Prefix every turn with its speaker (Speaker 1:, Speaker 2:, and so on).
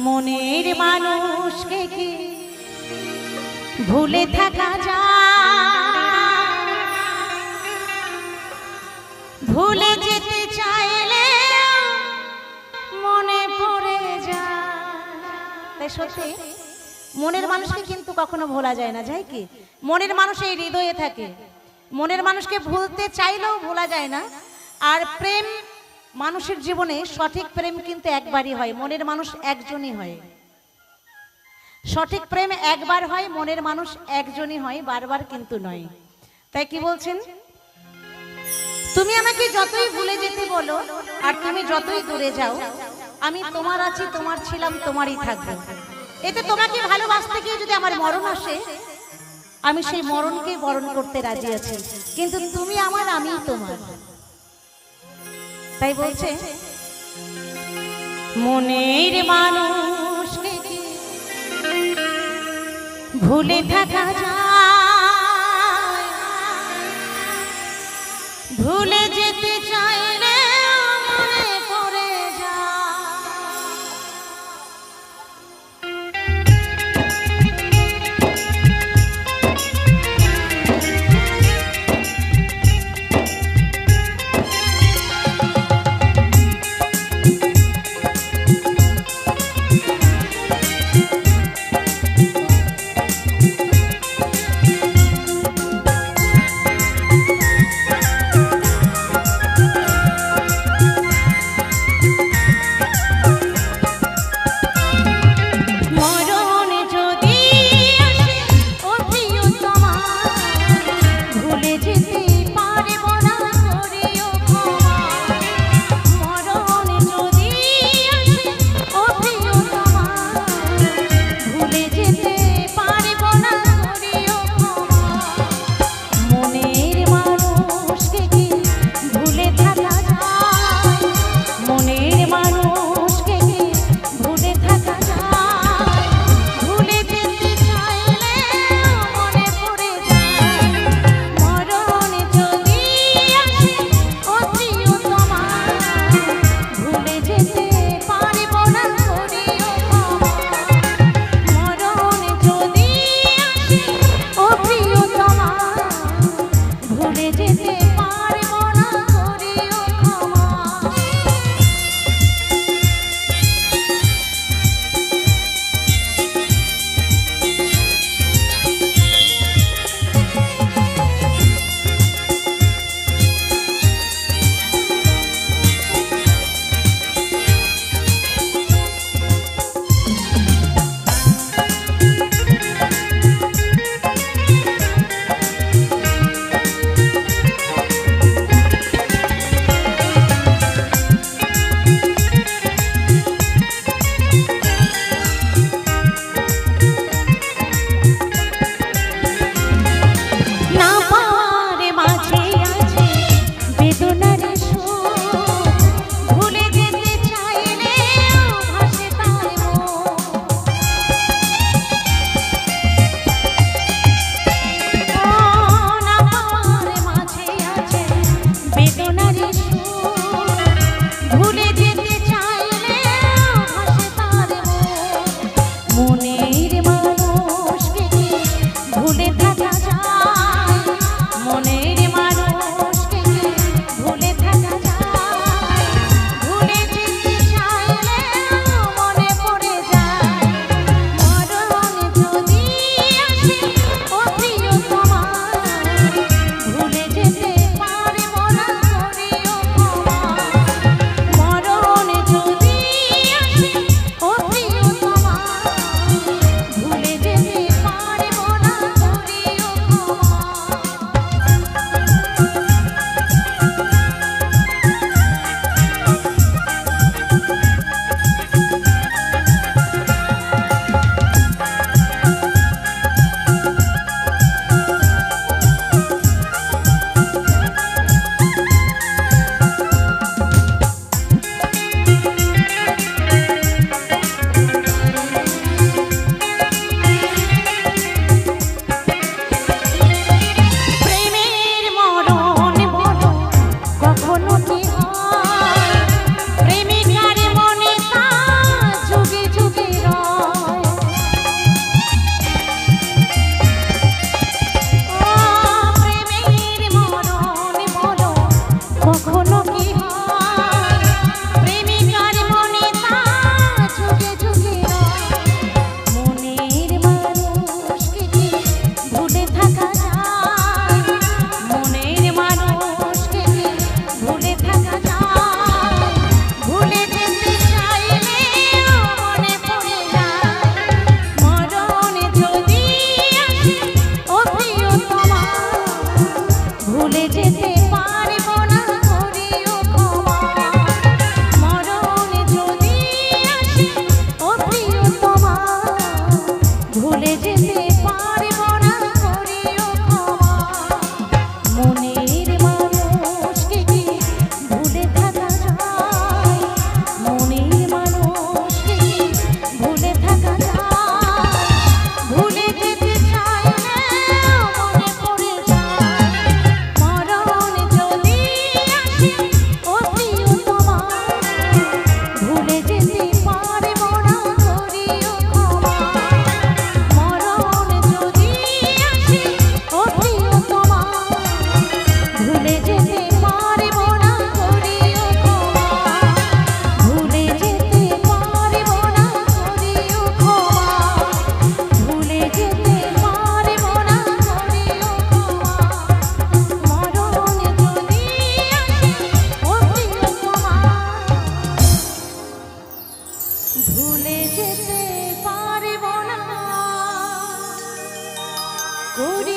Speaker 1: মনের মানুষকে কি ভুলে থাকা যায়? ভুলে যেতে চাইলে মনে পড়ে যায়। তাই সত্যি মনের মানুষকে কিন্তু কখনো ভোলা যায় না, যায় কি? মনের মানুষ এই হৃদয়ে থাকে। মনের মানুষকে ভুলতে চাইলেও ভোলা যায় না। আর প্রেম মানুষের জীবনে সঠিক প্রেম কিন্তু একবারই হয়, মনের মানুষ একজনই হয়। সঠিক প্রেম একবার হয়, মনের মানুষ একজনই হয়, বারবার কিন্তু নয়। তাই কি বলছেন, তুমি আমাকে যতই ভুলে যেতে বলো আর তুমি যতই দূরে যাও, আমি তোমার আছি, তোমার ছিলাম, তোমারই থাকবো। এতে তোমাকে ভালোবাসতে গিয়ে যদি আমার মরণ আসে, আমি সেই মরণকে বরণ করতে রাজি আছি, কিন্তু তুমি আমার, আমি তোমার। তাই বলছে মনের মানুষকে কি ভুলে থাকা যায়? ভুলে যেতে চাইলে মনে পড়ে যায়। ভুলে যেতে পারবো না করি